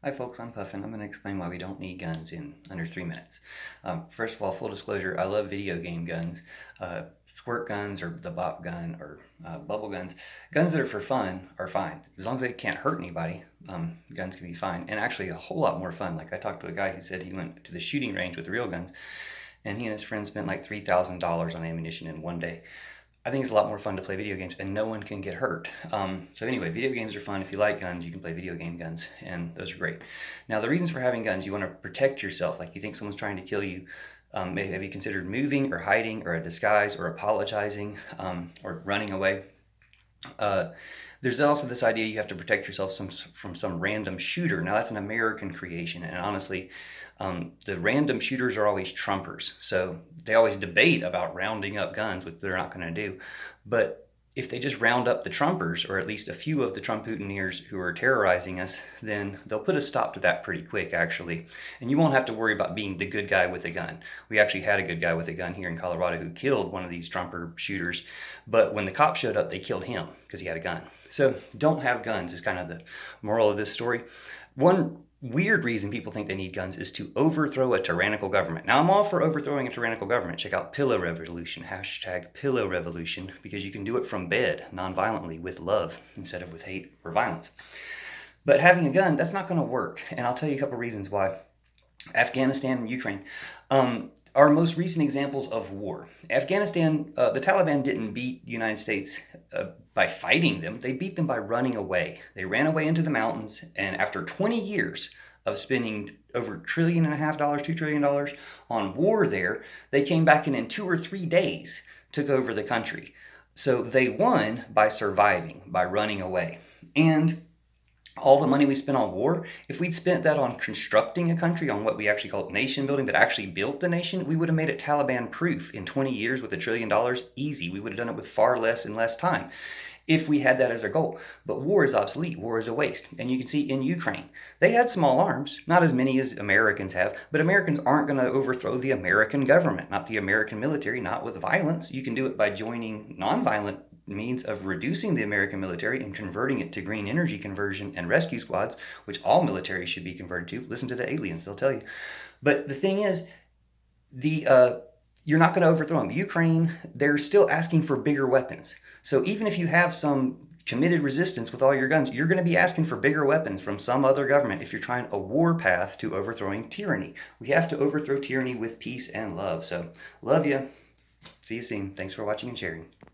Hi folks, I'm Puffin. I'm going to explain why we don't need guns in under 3 minutes. First of all, full disclosure, I love video game guns. Squirt guns or the bop gun or bubble guns. Guns that are for fun are fine. As long as they can't hurt anybody, guns can be fine. And actually a whole lot more fun. Like I talked to a guy who said he went to the shooting range with real guns and he and his friends spent like $3,000 on ammunition in one day. I think it's a lot more fun to play video games and no one can get hurt. So anyway, video games are fun. If you like guns, you can play video game guns and those are great. Now the reasons for having guns, you want to protect yourself. Like you think someone's trying to kill you. Have you considered moving or hiding or a disguise or apologizing or running away? Uh, there's also this idea you have to protect yourself from some random shooter. Now that's an American creation, and honestly, the random shooters are always Trumpers. So they always debate about rounding up guns, which they're not going to do. But if they just round up the Trumpers, or at least a few of the Trump-Hooteners who are terrorizing us, then they'll put a stop to that pretty quick, actually. And you won't have to worry about being the good guy with a gun. We actually had a good guy with a gun here in Colorado who killed one of these Trumper shooters. But when the cops showed up, they killed him because he had a gun. So don't have guns is kind of the moral of this story. One weird reason people think they need guns is to overthrow a tyrannical government. Now, I'm all for overthrowing a tyrannical government. Check out Pillow Revolution, hashtag Pillow Revolution, because you can do it from bed, non-violently, with love, instead of with hate or violence. But having a gun, that's not going to work. And I'll tell you a couple reasons why. Afghanistan and Ukraine are most recent examples of war. Afghanistan, the Taliban didn't beat the United States by fighting them. They beat them by running away. They ran away into the mountains, and after 20 years of spending over $1.5 trillion, $2 trillion on war there, they came back and in 2 or 3 days took over the country. So they won by surviving, by running away. And all the money we spent on war, if we'd spent that on constructing a country, on what we actually call nation building, but actually built the nation, we would have made it Taliban proof in 20 years with $1 trillion. Easy. We would have done it with far less and less time if we had that as our goal. But war is obsolete. War is a waste. And you can see in Ukraine, they had small arms, not as many as Americans have, but Americans aren't going to overthrow the American government, not the American military, not with violence. You can do it by joining nonviolent means of reducing the American military and converting it to green energy conversion and rescue squads, which all military should be converted to. Listen to the aliens, they'll tell you. But the thing is, you're not going to overthrow them. Ukraine, they're still asking for bigger weapons. So even if you have some committed resistance with all your guns, you're going to be asking for bigger weapons from some other government if you're trying a war path to overthrowing tyranny. We have to overthrow tyranny with peace and love. So love you. See you soon. Thanks for watching and sharing.